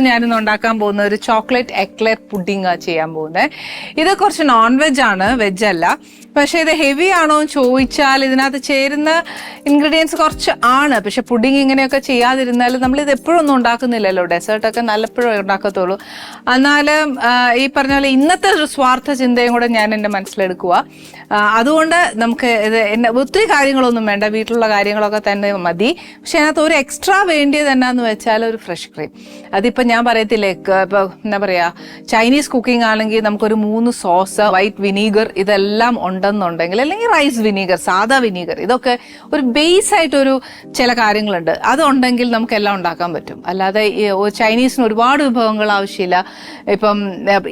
ഞാനിന്ന് ഉണ്ടാക്കാൻ പോകുന്ന ഒരു ചോക്ലേറ്റ് എക്ലെയർ പുഡിംഗ് ചെയ്യാൻ പോകുന്നത്. ഇത് കുറച്ച് നോൺ വെജ് ആണ്, വെജ് അല്ല. പക്ഷെ ഇത് ഹെവി ആണോ എന്ന് ചോദിച്ചാൽ ഇതിനകത്ത് ചേരുന്ന ഇൻഗ്രീഡിയൻസ് കുറച്ച് ആണ്. പക്ഷെ പുഡിംഗ് ഇങ്ങനെയൊക്കെ ചെയ്യാതിരുന്നാൽ നമ്മളിത് എപ്പോഴും ഒന്നും ഉണ്ടാക്കുന്നില്ലല്ലോ, ഡെസേർട്ടൊക്കെ നല്ലപ്പോഴും ഉണ്ടാക്കത്തുള്ളൂ. എന്നാലും ഈ പറഞ്ഞ പോലെ ഇന്നത്തെ ഒരു സ്വാർത്ഥ ചിന്തയും കൂടെ ഞാൻ എൻ്റെ മനസ്സിലെടുക്കുക. അതുകൊണ്ട് നമുക്ക് ഇത് ഒത്തിരി കാര്യങ്ങളൊന്നും വേണ്ട, വീട്ടിലുള്ള കാര്യങ്ങളൊക്കെ തന്നെ മതി. പക്ഷെ അതിനകത്ത് ഒരു എക്സ്ട്രാ വേണ്ടിയത് എന്നാന്ന് വെച്ചാൽ ഒരു ഫ്രഷ് ക്രീം. അതിപ്പോൾ ഞാൻ പറയത്തില്ലേ, ഇപ്പോൾ എന്താ പറയുക, ചൈനീസ് കുക്കിംഗ് ആണെങ്കിൽ നമുക്കൊരു 3 സോസ്, വൈറ്റ് വിനീഗർ ഇതെല്ലാം ഉണ്ടെന്നുണ്ടെങ്കിൽ, അല്ലെങ്കിൽ റൈസ് വിനീഗർ, സാധാ വിനീഗർ, ഇതൊക്കെ ഒരു ബേസ് ആയിട്ടൊരു ചില കാര്യങ്ങളുണ്ട്. അതുണ്ടെങ്കിൽ നമുക്ക് എല്ലാം ഉണ്ടാക്കാൻ പറ്റും. അല്ലാതെ ചൈനീസിന് ഒരുപാട് വിഭവങ്ങൾ ആവശ്യമില്ല. ഇപ്പം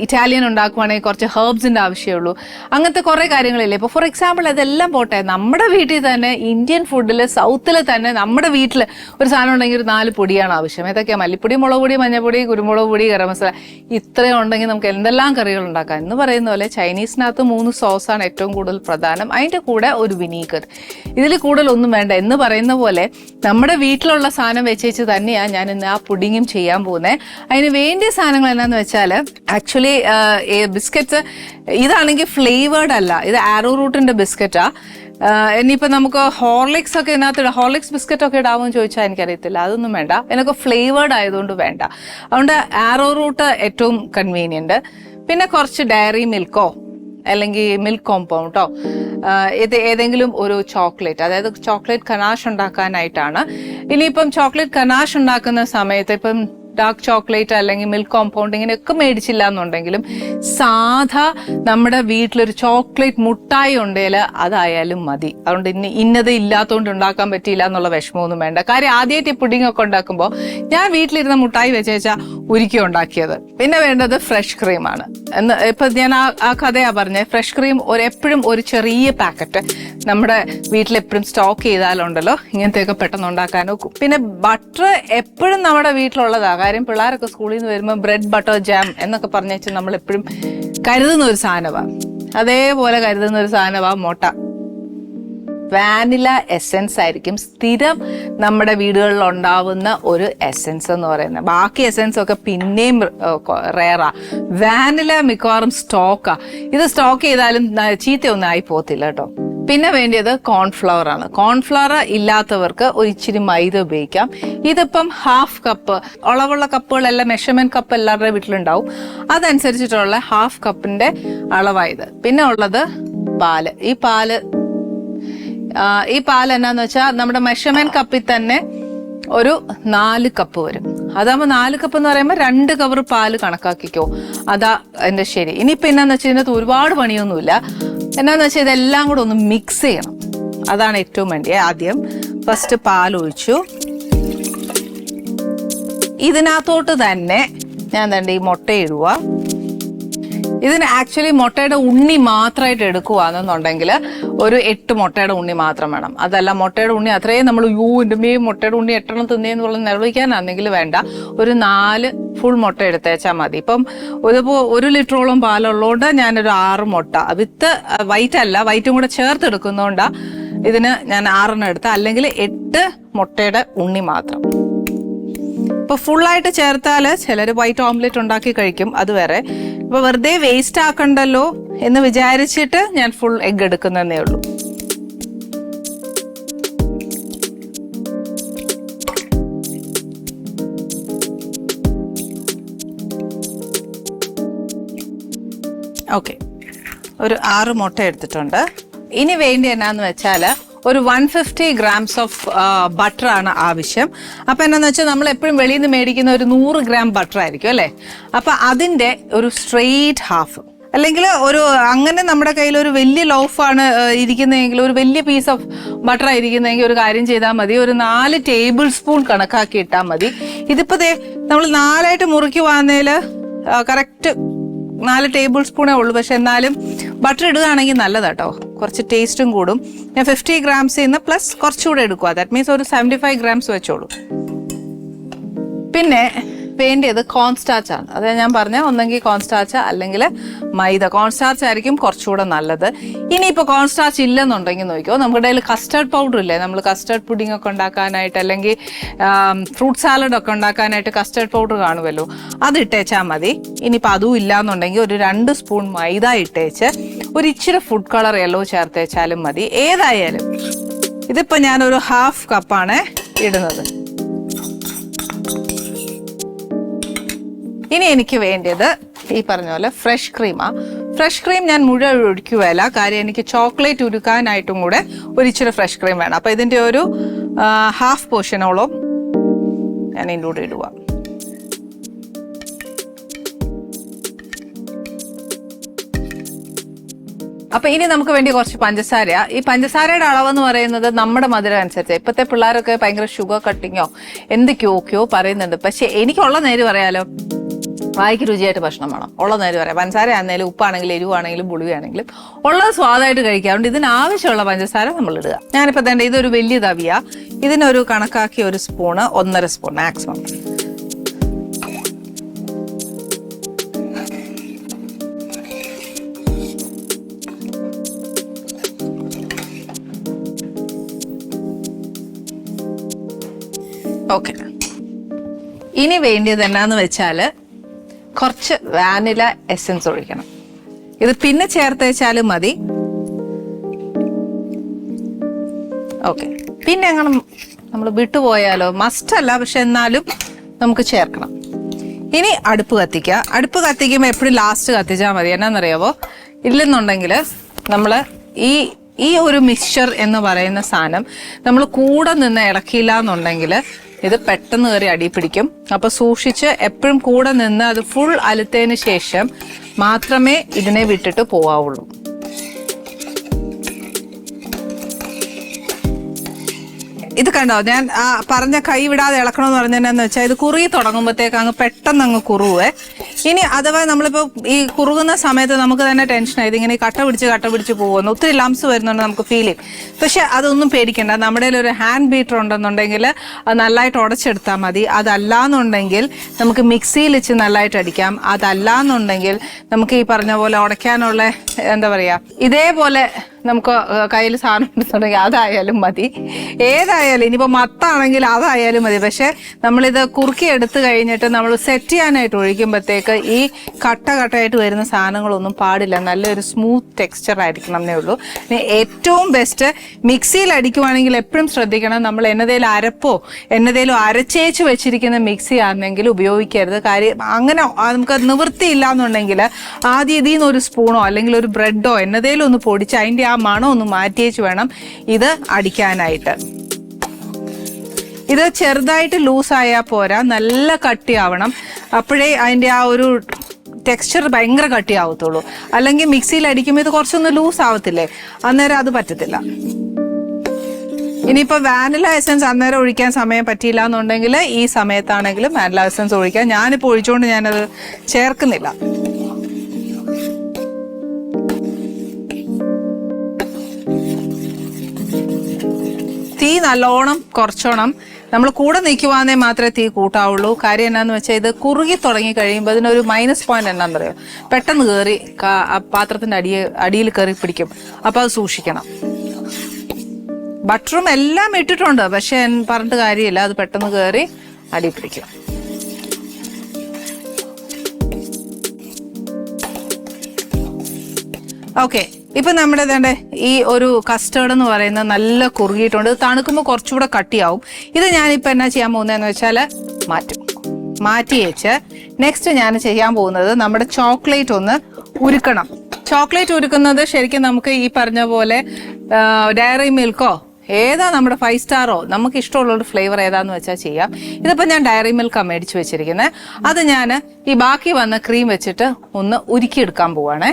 ഇറ്റാലിയൻ ഉണ്ടാക്കുവാണെങ്കിൽ കുറച്ച് ഹെർബ്സിൻ്റെ ആവശ്യമുള്ളൂ. അങ്ങനത്തെ കുറേ കാര്യങ്ങളില്ലേ. ഇപ്പോൾ ഫോർ എക്സാമ്പിൾ അതെല്ലാം പോട്ടെ, നമ്മുടെ വീട്ടിൽ തന്നെ ഇന്ത്യൻ ഫുഡിൽ സൗത്തിൽ തന്നെ നമ്മുടെ വീട്ടിൽ ഒരു സാധനം ഉണ്ടെങ്കിൽ ഒരു 4 പൊടിയാണ് ആവശ്യം. ഏതൊക്കെയാണ്? മല്ലിപ്പൊടി, മുളക് പൊടി, മഞ്ഞൾപ്പൊടി, കുരുമുളക് പൊടി, ഗരം മസാല. ഇത്രയും ഉണ്ടെങ്കിൽ നമുക്ക് എന്തെല്ലാം കറികൾ ഉണ്ടാക്കാം. എന്ന് പറയുന്ന പോലെ ചൈനീസിനകത്ത് 3 സോസാണ് ഏറ്റവും കൂടുതൽ പ്രധാനം. അതിൻ്റെ കൂടെ ഒരു വിനീഗർ. ഇതിൽ കൂടുതലൊന്നും വേണ്ട. എന്ന് പറയുന്ന പോലെ നമ്മുടെ വീട്ടിലുള്ള സാധനം വെച്ചേച്ച് തന്നെയാണ് ഞാൻ ഇന്ന് ആ പുഡിങ്ങും ചെയ്യാൻ പോകുന്നത്. അതിന് വേണ്ടിയ സാധനങ്ങൾ എന്നാന്ന് വെച്ചാൽ, ആക്ച്വലി ബിസ്ക്കറ്റ്സ് ഇതാണെങ്കിൽ ഫ്ലേവേർഡ് അല്ല, ഇത് ആരോ റൂട്ടിൻ്റെ ബിസ്ക്കറ്റാ. ഇനിയിപ്പോൾ നമുക്ക് ഹോർലിക്സ് ഒക്കെ ഇതിനകത്ത് ഹോർലിക്സ് ബിസ്ക്കറ്റ് ഒക്കെ ഇടാമെന്ന് ചോദിച്ചാൽ എനിക്കറിയത്തില്ല, അതൊന്നും വേണ്ട. ഇതിനൊക്കെ ഫ്ലേവേർഡ് ആയതുകൊണ്ട് വേണ്ട. അതുകൊണ്ട് ആരോ റൂട്ട് ഏറ്റവും കൺവീനിയൻറ്റ്. പിന്നെ കുറച്ച് ഡയറി മിൽക്കോ അല്ലെങ്കിൽ മിൽക്ക് കോമ്പൗണ്ടോ, ഏതെങ്കിലും ഒരു ചോക്ലേറ്റ്, അതായത് ചോക്ലേറ്റ് കനാഷ് ഉണ്ടാക്കാനായിട്ടാണ്. ഇനിയിപ്പം ചോക്ലേറ്റ് കനാഷ് ഉണ്ടാക്കുന്ന സമയത്ത് ഇപ്പം ഡാർക്ക് ചോക്ലേറ്റ് അല്ലെങ്കിൽ മിൽക്ക് കോമ്പൗണ്ട് ഇങ്ങനെയൊക്കെ മേടിച്ചില്ല എന്നുണ്ടെങ്കിലും സാധാ നമ്മുടെ വീട്ടിലൊരു ചോക്ലേറ്റ് മുട്ടായി ഉണ്ടെങ്കിൽ അതായാലും മതി. അതുകൊണ്ട് ഇന്നത് ഇല്ലാത്തതുകൊണ്ട് ഉണ്ടാക്കാൻ പറ്റിയില്ല എന്നുള്ള വിഷമമൊന്നും വേണ്ട. കാര്യം ആദ്യമായിട്ട് ഈ പുഡിംഗ് ഒക്കെ ഉണ്ടാക്കുമ്പോൾ ഞാൻ വീട്ടിലിരുന്ന മുട്ടായി വെച്ചാൽ ഉരുക്കി ഉണ്ടാക്കിയത്. പിന്നെ വേണ്ടത് ഫ്രഷ് ക്രീമാണ്. ഇപ്പം ഞാൻ ആ കഥയാ പറഞ്ഞത്. ഫ്രഷ് ക്രീം എപ്പോഴും ഒരു ചെറിയ പാക്കറ്റ് നമ്മുടെ വീട്ടിലെപ്പോഴും സ്റ്റോക്ക് ചെയ്താലുണ്ടല്ലോ ഇങ്ങനത്തെയൊക്കെ പെട്ടെന്ന് ഉണ്ടാക്കാൻ നോക്കും. പിന്നെ ബട്ടർ എപ്പോഴും നമ്മുടെ വീട്ടിലുള്ളതാണ്. കാര്യം പിള്ളേരൊക്കെ സ്കൂളിൽ നിന്ന് വരുമ്പോൾ ബ്രെഡ് ബട്ടർ ജാം എന്നൊക്കെ പറഞ്ഞേച്ച് നമ്മൾ എപ്പോഴും കരുതുന്ന ഒരു സാധനമാണ്. അതേപോലെ കരുതുന്ന ഒരു സാധനമാണ് മുട്ട. വാനില എസെൻസ് ആയിരിക്കും സ്ഥിരം നമ്മുടെ വീടുകളിൽ ഉണ്ടാവുന്ന ഒരു എസെൻസ് എന്ന് പറയുന്നത്. ബാക്കി എസെൻസ് ഒക്കെ പിന്നെയും റെയറാ. വാനില മിക്കവാറും സ്റ്റോക്കാ. ഇത് സ്റ്റോക്ക് ചെയ്താലും ചീത്തയൊന്നും ആയി പോകത്തില്ല കേട്ടോ. പിന്നെ വേണ്ടിയത് കോൺഫ്ലവർ ആണ്. കോൺഫ്ലവർ ഇല്ലാത്തവർക്ക് ഒരു ഇച്ചിരി മൈദ ഉപയോഗിക്കാം. ഇതിപ്പം 1/2 കപ്പ്, അളവുള്ള കപ്പുകളെല്ലാം മെഷർമെന്റ് കപ്പ് എല്ലാവരുടെ വീട്ടിലുണ്ടാവും. അതനുസരിച്ചിട്ടുള്ള 1/2 കപ്പിന്റെ അളവായത്. പിന്നെ ഉള്ളത് പാല്. ഈ പാൽ എന്നാന്ന് വെച്ചാൽ നമ്മുടെ മെഷർമെന്റ് കപ്പിൽ തന്നെ ഒരു 4 കപ്പ് വരും. അതാകുമ്പോൾ 4 കപ്പ് എന്ന് പറയുമ്പോൾ 2 കവർ പാല് കണക്കാക്കിക്കോ. അതാ എൻ്റെ ശരി. ഇനിയിപ്പോൾ എന്നാന്ന് വെച്ചാൽ ഇതിനകത്ത് ഒരുപാട് പണിയൊന്നുമില്ല. എന്നാന്ന് വെച്ചാൽ ഇതെല്ലാം കൂടെ ഒന്ന് മിക്സ് ചെയ്യണം. അതാണ് ഏറ്റവും വേണ്ടിയത്. ആദ്യം ഫസ്റ്റ് പാൽ ഒഴിച്ചു. ഇതിനകത്തോട്ട് തന്നെ ഞാൻ തന്നെ ഈ മുട്ട ഇടുക. ഇതിന് ആക്ച്വലി മുട്ടയുടെ ഉണ്ണി മാത്രമായിട്ട് എടുക്കുകയാണെന്നുണ്ടെങ്കിൽ ഒരു 8 മുട്ടയുടെ ഉണ്ണി മാത്രം വേണം. അതല്ല മുട്ടയുടെ ഉണ്ണി അത്രയും നമ്മൾ എൻ്റെ മുട്ടയുടെ ഉണ്ണി 8 എണ്ണം തിന്നേന്നുള്ള നിർവഹിക്കാനാണെങ്കിൽ വേണ്ട, ഒരു 4 ഫുൾ മുട്ട എടുത്തേച്ചാൽ മതി. ഇപ്പം ഇതിപ്പോൾ 1 ലിറ്ററോളം പാലുള്ളതുകൊണ്ട് ഞാനൊരു 6 മുട്ട, വിത്ത് വൈറ്റ് അല്ല, വൈറ്റും കൂടെ ചേർത്ത് എടുക്കുന്നതുകൊണ്ടാണ് ഇതിന് ഞാൻ 6 എണ്ണം എടുത്ത, അല്ലെങ്കിൽ 8 മുട്ടയുടെ ഉണ്ണി മാത്രം. ഇപ്പോൾ ഫുള്ളായിട്ട് ചേർത്താൽ ചിലർ വൈറ്റ് ഓംലെറ്റ് ഉണ്ടാക്കി കഴിക്കും, അത് വേറെ. ഇപ്പോൾ വെറുതെ വേസ്റ്റ് ആക്കണ്ടല്ലോ എന്ന് വിചാരിച്ചിട്ട് ഞാൻ ഫുൾ എഗ് എടുക്കുന്നതേ ഉള്ളൂ. ഓക്കെ, ഒരു 6 മുട്ട എടുത്തിട്ടുണ്ട്. ഇനി വേണ്ടി എന്നാന്ന് വെച്ചാൽ ഒരു 150 ഗ്രാംസ് ഓഫ് ബട്ടർ ആണ് ആവശ്യം. അപ്പം എന്നാന്ന് വെച്ചാൽ നമ്മൾ എപ്പോഴും വെളിയിൽ നിന്ന് മേടിക്കുന്ന ഒരു 100 ഗ്രാം ബട്ടർ ആയിരിക്കും അല്ലേ. അപ്പം അതിൻ്റെ ഒരു സ്ട്രെയിറ്റ് ഹാഫ്, അല്ലെങ്കിൽ ഒരു അങ്ങനെ നമ്മുടെ കയ്യിൽ ഒരു വലിയ ലോഫാണ് ഇരിക്കുന്നതെങ്കിൽ, ഒരു വലിയ പീസ് ഓഫ് ബട്ടർ ആയിരിക്കുന്നതെങ്കിൽ ഒരു കാര്യം ചെയ്താൽ മതി, ഒരു 4 ടേബിൾ സ്പൂൺ കണക്കാക്കി ഇട്ടാൽ മതി. ഇതിപ്പോൾ നമ്മൾ 4ആയിട്ട് മുറിക്കുവാന്നേൽ കറക്റ്റ് 4 ടേബിൾ സ്പൂണേ ഉള്ളൂ. പക്ഷെ എന്നാലും ബട്ടർ ഇടുകയാണെങ്കിൽ നല്ലതാട്ടോ, കുറച്ച് ടേസ്റ്റും കൂടും. ഞാൻ 50 ഗ്രാംസിൽ നിന്ന് പ്ലസ് കുറച്ചുകൂടെ എടുക്കുക. ദാറ്റ് മീൻസ് ഒരു 75 ഗ്രാംസ് വെച്ചോളൂ. പിന്നെ വേണ്ടിയത് കോൺസ്റ്റാർച്ച് ആണ്. അത് ഞാൻ പറഞ്ഞ ഒന്നെങ്കിൽ കോൺസ്റ്റാർച്ച് അല്ലെങ്കിൽ മൈദ. കോൺസ്റ്റാർച്ച് ആയിരിക്കും കുറച്ചുകൂടെ നല്ലത്. ഇനിയിപ്പോൾ കോൺസ്റ്റാർച്ച് ഇല്ലെന്നുണ്ടെങ്കിൽ നോക്കിയോ, നമ്മുടെ കയ്യിൽ കസ്റ്റർഡ് പൗഡർ ഇല്ലേ, നമ്മൾ കസ്റ്റർഡ് പുഡിംഗ് ഒക്കെ ഉണ്ടാക്കാനായിട്ട് അല്ലെങ്കിൽ ഫ്രൂട്ട് സാലഡ് ഒക്കെ ഉണ്ടാക്കാനായിട്ട് കസ്റ്റർഡ് പൗഡർ കാണുമല്ലോ, അത് ഇട്ടേച്ചാൽ മതി. ഇനിയിപ്പോൾ അതും ഇല്ലാന്നുണ്ടെങ്കിൽ ഒരു 2 സ്പൂൺ മൈദ ഇട്ടേച്ച് ഒരു ഇച്ചിരി ഫുഡ് കളർ യെല്ലോ ചേർത്തേച്ചാലും മതി. ഏതായാലും ഇതിപ്പോൾ ഞാനൊരു 1/2 കപ്പാണ് ഇടുന്നത്. ഇനി എനിക്ക് വേണ്ടത് ഈ പറഞ്ഞ പോലെ ഫ്രഷ് ക്രീമാണ്. ഫ്രഷ് ക്രീം ഞാൻ മുഴുവൻ ഒഴിക്കുകയല്ല, കാര്യം എനിക്ക് ചോക്ലേറ്റ് ഉരുക്കാനായിട്ടും കൂടെ ഒരു ഇച്ചിരി ഫ്രഷ് ക്രീം വേണം. അപ്പോൾ ഇതിൻ്റെ ഒരു 1/2 പോർഷനോളം ഞാൻ ഇതിൻ്റെ കൂടെ ഇടുക. അപ്പൊ ഇനി നമുക്ക് വേണ്ടി കുറച്ച് പഞ്ചസാര. ഈ പഞ്ചസാരയുടെ അളവെന്ന് പറയുന്നത് നമ്മുടെ മധുരം അനുസരിച്ച്. ഇപ്പോഴത്തെ പിള്ളേരൊക്കെ ഭയങ്കര ഷുഗർ കട്ടിങ്ങോ എന്തൊക്കെയോ പറയുന്നുണ്ട്. പക്ഷെ എനിക്കുള്ള നേര് പറയാലോ, വായിക്ക് രുചിയായിട്ട് ഭക്ഷണം വേണം. ഉള്ള നേര് പറയാം. പഞ്ചസാര ആണെങ്കിലും ഉപ്പാണെങ്കിലും എരിവാണെങ്കിലും പുളിയാണെങ്കിലും ഉള്ളത് സ്വാദായിട്ട് കഴിക്കാറുണ്ട്. ഇതിനാവശ്യമുള്ള പഞ്ചസാര നമ്മൾ ഇടുക. ഞാനിപ്പോൾ തന്നെ ഇതൊരു വലിയ തവിയ, ഇതിനൊരു കണക്കാക്കി 1 സ്പൂണ് 1.5 സ്പൂൺ മാക്സിമം. ഓക്കെ, ഇനി വേണ്ടിയത് എന്നാന്ന് വെച്ചാൽ കുറച്ച് വാനില എസൻസ് ഒഴിക്കണം. ഇത് പിന്നെ ചേർത്ത് വെച്ചാലും മതി. ഓക്കെ, പിന്നെ അങ്ങനെ നമ്മൾ വിട്ടുപോയാലോ, മസ്റ്റ് അല്ല, പക്ഷെ എന്നാലും നമുക്ക് ചേർക്കണം. ഇനി അടുപ്പ് കത്തിക്കുക. അടുപ്പ് കത്തിക്കുമ്പോൾ എപ്പോഴും ലാസ്റ്റ് കത്തിച്ചാൽ മതി. എന്നാന്നറിയാവോ, ഇല്ലെന്നുണ്ടെങ്കിൽ നമ്മൾ ഈ ഒരു മിക്സ്ചർ എന്ന് പറയുന്ന സാധനം നമ്മൾ കൂടെ നിന്ന് ഇളക്കിയില്ല എന്നുണ്ടെങ്കിൽ ഇത് പെട്ടെന്ന് കയറി അടി പിടിക്കും. അപ്പൊ സൂക്ഷിച്ച് എപ്പോഴും കൂടെ നിന്ന് അത് ഫുൾ അലുത്തതിന് ശേഷം മാത്രമേ ഇതിനെ വിട്ടിട്ട് പോവാവുള്ളൂ. ഇത് കണ്ടോ, ഞാൻ പറഞ്ഞ കൈ വിടാതെ ഇളക്കണമെന്ന് പറഞ്ഞതെന്നു വെച്ചാൽ ഇത് കുറുകി തുടങ്ങുമ്പോഴത്തേക്ക് അങ്ങ് പെട്ടെന്ന് അങ്ങ് കുറുവേ. ഇനി അഥവാ നമ്മളിപ്പോൾ ഈ കുറുകുന്ന സമയത്ത് നമുക്ക് തന്നെ ടെൻഷനായി, ഇതിങ്ങനെ കട്ട പിടിച്ച് പോകുന്നു, ഒത്തിരി ലംസ് വരുന്നുണ്ട് നമുക്ക് ഫീൽ ചെയ്യും. പക്ഷെ അതൊന്നും പേടിക്കണ്ട. നമ്മുടെ ഒരു ഹാൻഡ് ബീറ്റർ ഉണ്ടെന്നുണ്ടെങ്കിൽ അത് നല്ലതായിട്ട് ഉടച്ചെടുത്താൽ മതി. അതല്ലാന്നുണ്ടെങ്കിൽ നമുക്ക് മിക്സിയിൽ വെച്ച് നല്ലതായിട്ട് അടിക്കാം. അതല്ലാന്നുണ്ടെങ്കിൽ നമുക്ക് ഈ പറഞ്ഞ പോലെ ഉടയ്ക്കാനുള്ള എന്താ പറയുക, ഇതേപോലെ നമുക്ക് കയ്യിൽ സാധനം എടുത്തുണ്ടെങ്കിൽ അതായാലും മതി. ഏതായാലും ഇനിയിപ്പോൾ മത്താണെങ്കിൽ അതായാലും മതി. പക്ഷെ നമ്മളിത് കുറുക്കി എടുത്തു കഴിഞ്ഞിട്ട് നമ്മൾ സെറ്റ് ചെയ്യാനായിട്ട് ഒഴിക്കുമ്പോഴത്തേക്ക് ഈ കട്ടയായിട്ട് വരുന്ന സാധനങ്ങളൊന്നും പാടില്ല. നല്ലൊരു സ്മൂത്ത് ടെക്സ്ചർ ആയിരിക്കണം എന്നേ ഉള്ളൂ. ഏറ്റവും ബെസ്റ്റ് മിക്സിയിൽ അടിക്കുവാണെങ്കിൽ എപ്പോഴും ശ്രദ്ധിക്കണം, നമ്മൾ എന്നതേലും അരപ്പോ എന്നതേലും അരച്ചേച്ച് വെച്ചിരിക്കുന്ന മിക്സി ആണെങ്കിൽ ഉപയോഗിക്കരുത്. കാര്യം അങ്ങനെ നമുക്ക് നിവൃത്തിയില്ല എന്നുണ്ടെങ്കിൽ ആദ്യം ഇതിൽ നിന്ന് ഒരു സ്പൂണോ അല്ലെങ്കിൽ ഒരു ബ്രെഡോ എന്നതേലും ഒന്ന് പൊടിച്ച് അതിൻ്റെ ആ മണം ഒന്ന് മാറ്റിയേച്ച് വേണം ഇത് അടിക്കാനായിട്ട്. ഇത് ചെറുതായിട്ട് ലൂസായാൽ പോരാ, നല്ല കട്ടിയാവണം. അപ്പോഴേ അതിൻ്റെ ആ ഒരു ടെക്സ്ചർ ഭയങ്കര കട്ടിയാവത്തുള്ളൂ. അല്ലെങ്കിൽ മിക്സിയിൽ അടിക്കുമ്പോൾ ഇത് കുറച്ചൊന്ന് ലൂസ് ആവത്തില്ലേ, അന്നേരം അത് പറ്റത്തില്ല. ഇനിയിപ്പോൾ വാനില എസൻസ് അന്നേരം ഒഴിക്കാൻ സമയം പറ്റിയില്ല എന്നുണ്ടെങ്കിൽ ഈ സമയത്താണെങ്കിലും വാനില എസൻസ് ഒഴിക്കാം. ഞാനിപ്പോൾ ഒഴിച്ചുകൊണ്ട് ഞാനത് ചേർക്കുന്നില്ല. തീ നല്ലോണം കുറച്ചോണം. നമ്മൾ കൂടെ നിൽക്കുവാന്നേ മാത്രമേ തീ കൂട്ടാവുള്ളൂ. കാര്യം എന്നാന്ന് വെച്ചാൽ ഇത് കുറുകി തുടങ്ങി കഴിയുമ്പോൾ അതിനൊരു മൈനസ് പോയിന്റ് എന്നാന്ന് പറയുക, പെട്ടെന്ന് കയറി പാത്രത്തിന്റെ അടിയിൽ കയറി പിടിക്കും. അപ്പോൾ അത് സൂക്ഷിക്കണം. ബട്ടറും എല്ലാം ഇട്ടിട്ടുണ്ട്, പക്ഷെ പറഞ്ഞിട്ട് കാര്യമില്ല, അത് പെട്ടെന്ന് കയറി അടി പിടിക്കും. ഓക്കെ, ഇപ്പൊ നമ്മുടെ തന്നെ ഈ ഒരു കസ്റ്റേർഡ് എന്ന് പറയുന്നത് നല്ല കുറുകിയിട്ടുണ്ട്. തണുക്കുമ്പോൾ കുറച്ചുകൂടെ കട്ടിയാവും. ഇത് ഞാനിപ്പോൾ എന്നാ ചെയ്യാൻ പോകുന്നതെന്ന് വെച്ചാൽ മാറ്റി വെച്ച് നെക്സ്റ്റ് ഞാൻ ചെയ്യാൻ പോകുന്നത് നമ്മുടെ ചോക്ലേറ്റ് ഒന്ന് ഉരുക്കണം. ചോക്ലേറ്റ് ഉരുക്കുന്നത് ശരിക്കും നമുക്ക് ഈ പറഞ്ഞ പോലെ ഡയറി മിൽക്കോ ഏതാ നമ്മുടെ 5 സ്റ്റാറോ നമുക്ക് ഇഷ്ടമുള്ളൊരു ഫ്ലേവർ ഏതാന്ന് വെച്ചാൽ ചെയ്യാം. ഇതിപ്പോൾ ഞാൻ ഡയറി മിൽക്കാണ് മേടിച്ച് വെച്ചിരിക്കുന്നത്. അത് ഞാൻ ഈ ബാക്കി വന്ന ക്രീം വെച്ചിട്ട് ഒന്ന് ഉരുക്കിയെടുക്കാൻ പോവാണേ.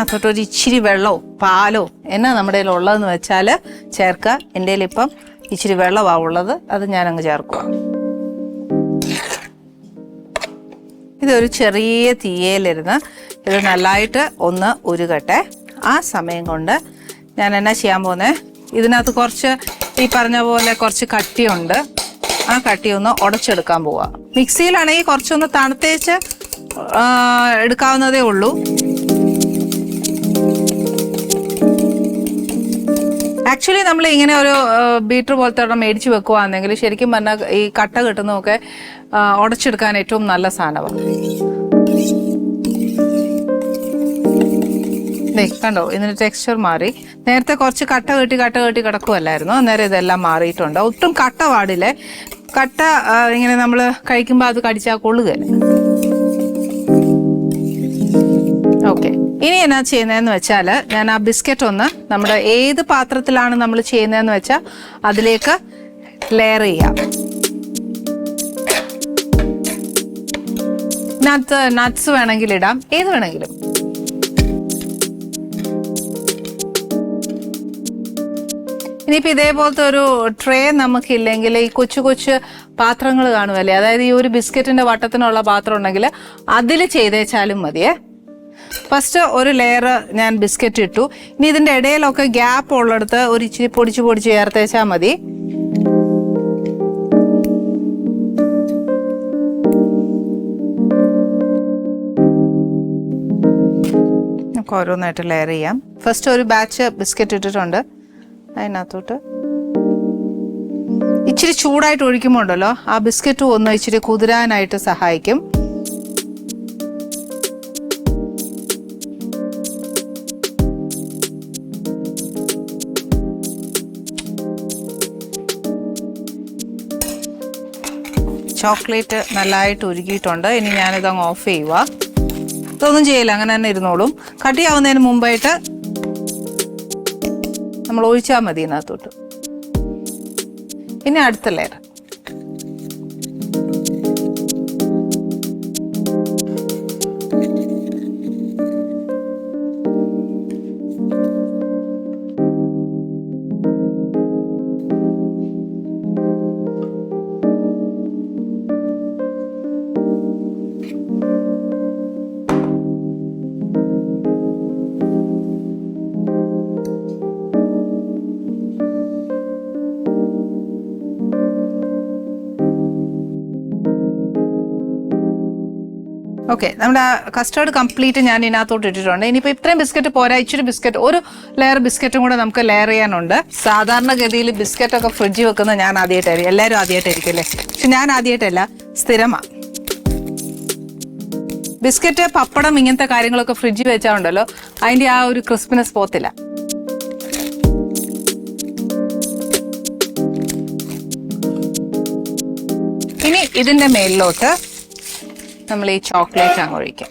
അതിനകത്തോട്ടൊരു ഇച്ചിരി വെള്ളമോ പാലോ എന്നാ നമ്മുടെ കയ്യിൽ ഉള്ളതെന്ന് വെച്ചാൽ ചേർക്കുക. എൻ്റെ കയ്യിലിപ്പം ഇച്ചിരി വെള്ളമാണ് ഉള്ളത്, അത് ഞാനങ്ങ് ചേർക്കുക. ഇതൊരു ചെറിയ തീയയിലിരുന്ന് ഇത് നല്ലതായിട്ട് ഒന്ന് ഉരുകട്ടെ. ആ സമയം കൊണ്ട് ഞാൻ എന്നാ ചെയ്യാൻ പോകുന്നത്, ഇതിനകത്ത് കുറച്ച് ഈ പറഞ്ഞ പോലെ കുറച്ച് കട്ടിയുണ്ട്. ആ കട്ടി ഒന്ന് ഉടച്ചെടുക്കാൻ പോവാ. മിക്സിയിലാണെങ്കിൽ കുറച്ചൊന്ന് തണുത്തേച്ച് എടുക്കാവുന്നതേ ഉള്ളൂ. ആക്ച്വലി നമ്മൾ ഇങ്ങനെ ഒരു ബീറ്റർ പോലത്തെ ഒരെണ്ണം മേടിച്ച് വെക്കുകയാണെങ്കിൽ ശരിക്കും പറഞ്ഞാൽ ഈ കട്ട കിട്ടുന്നതൊക്കെ ഉടച്ചെടുക്കാൻ ഏറ്റവും നല്ല സാധനമാണ്. കണ്ടോ, ഇതിന്റെ ടെക്സ്ചർ മാറി. നേരത്തെ കുറച്ച് കട്ട കെട്ടി കിടക്കുമല്ലായിരുന്നു, അന്നേരം ഇതെല്ലാം മാറിയിട്ടുണ്ട്. ഒട്ടും കട്ട പാടില്ലേ. കട്ട ഇങ്ങനെ നമ്മൾ കഴിക്കുമ്പോൾ അത് കടിച്ചാൽ കൊള്ളുകയല്ലേ. ഓക്കെ, ഇനി എന്നാ ചെയ്യുന്നതെന്ന് വെച്ചാൽ ഞാൻ ആ ബിസ്ക്കറ്റ് ഒന്ന് നമ്മുടെ ഏത് പാത്രത്തിലാണ് നമ്മൾ ചെയ്യുന്നതെന്ന് വെച്ചാൽ അതിലേക്ക് ലെയർ ചെയ്യാം. നട്ട്സ് വേണമെങ്കിൽ ഇടാം, ഏത് വേണമെങ്കിലും. ഇനിയിപ്പോൾ ഇതേപോലത്തെ ഒരു ട്രേ നമുക്കില്ലെങ്കിൽ ഈ കൊച്ചു കൊച്ചു പാത്രങ്ങൾ കാണുമല്ലേ, അതായത് ഈ ഒരു ബിസ്ക്കറ്റിന്റെ വട്ടത്തിനുള്ള പാത്രം ഉണ്ടെങ്കിൽ അതിൽ ചെയ്തേച്ചാലും മതിയേ. ഫസ്റ്റ് ഒരു ലെയർ ഞാൻ ബിസ്ക്കറ്റ് ഇട്ടു. ഇനി ഇതിന്റെ ഇടയിലൊക്കെ ഗ്യാപ്പ് ഉള്ളിടത്ത് ഒരു ഇച്ചിരി പൊടിച്ച് ചേർത്തേച്ചാൽ മതി. നമുക്ക് ഓരോന്നായിട്ട് ലെയർ ചെയ്യാം. ഫസ്റ്റ് ഒരു ബാച്ച് ബിസ്ക്കറ്റ് ഇട്ടിട്ടുണ്ട്. അതിനകത്തോട്ട് ഇച്ചിരി ചൂടായിട്ട് ഒഴിക്കുമ്പോൾ ഉണ്ടല്ലോ ആ ബിസ്ക്കറ്റ് ഒന്ന് ഇച്ചിരി കുതിരാനായിട്ട് സഹായിക്കും. ചോക്ലേറ്റ് നല്ലതായിട്ട് ഉരുകിയിട്ടുണ്ട്. ഇനി ഞാനിതങ്ങ് ഓഫ് ചെയ്യുക. ഇതൊന്നും ചെയ്യില്ല, അങ്ങനെ തന്നെ ഇരുന്നോളും. കട്ടിയാവുന്നതിന് മുമ്പായിട്ട് നമ്മൾ ഒഴിച്ചാൽ മതി ഇതിനകത്തോട്ട്. ഇനി അടുത്ത ലെയർ. ഓക്കെ, നമ്മുടെ കസ്റ്റേർഡ് കംപ്ലീറ്റ് ഞാൻ ഇതിനകത്തോട്ട് ഇട്ടിട്ടുണ്ട്. ഇനിയിപ്പോൾ ഇത്രയും ബിസ്ക്കറ്റ് പോരാ, ഇച്ചിരി ബിസ്ക്കറ്റ്, ഒരു ലെയർ ബിസ്ക്കറ്റും കൂടെ നമുക്ക് ലെയർ ചെയ്യാനുണ്ട്. സാധാരണഗതിയിൽ ബിസ്ക്കറ്റ് ഒക്കെ ഫ്രിഡ്ജിൽ വെക്കുന്നത് ഞാൻ ആദ്യമായിട്ടായിരിക്കും, എല്ലാവരും ആദ്യമായിട്ടായിരിക്കും അല്ലേ, പക്ഷെ ഞാൻ ആദ്യമായിട്ടല്ല, സ്ഥിരമാണ്. ബിസ്ക്കറ്റ്, പപ്പടം, ഇങ്ങനത്തെ കാര്യങ്ങളൊക്കെ ഫ്രിഡ്ജിൽ വെച്ചാൽ ഉണ്ടല്ലോ അതിൻ്റെ ആ ഒരു ക്രിസ്പിനെസ് പോത്തില്ല. ഇനി ഇതിന്റെ മേലിലോട്ട് നമ്മൾ ഈ ചോക്ലേറ്റ് അങ്ങ് ഒഴിക്കാം.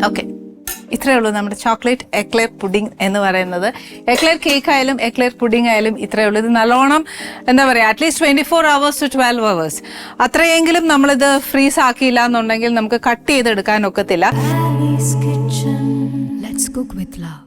ഓക്കെ, ഇത്രയേ ഉള്ളൂ നമ്മുടെ ചോക്ലേറ്റ് എക്ലെയർ പുഡിംഗ് എന്ന് പറയുന്നത്. എക്ലെയർ കേക്ക് ആയാലും എക്ലെയർ പുഡിംഗ് ആയാലും ഇത്രയേ ഉള്ളൂ. ഇത് നല്ലോണം എന്താ പറയുക, അറ്റ്ലീസ്റ്റ് 24 hours to 12 hours അത്രയെങ്കിലും നമ്മളിത് ഫ്രീസ് ആക്കിയില്ല എന്നുണ്ടെങ്കിൽ നമുക്ക് കട്ട് ചെയ്തെടുക്കാൻ ഒക്കത്തില്ല. Let's cook with love.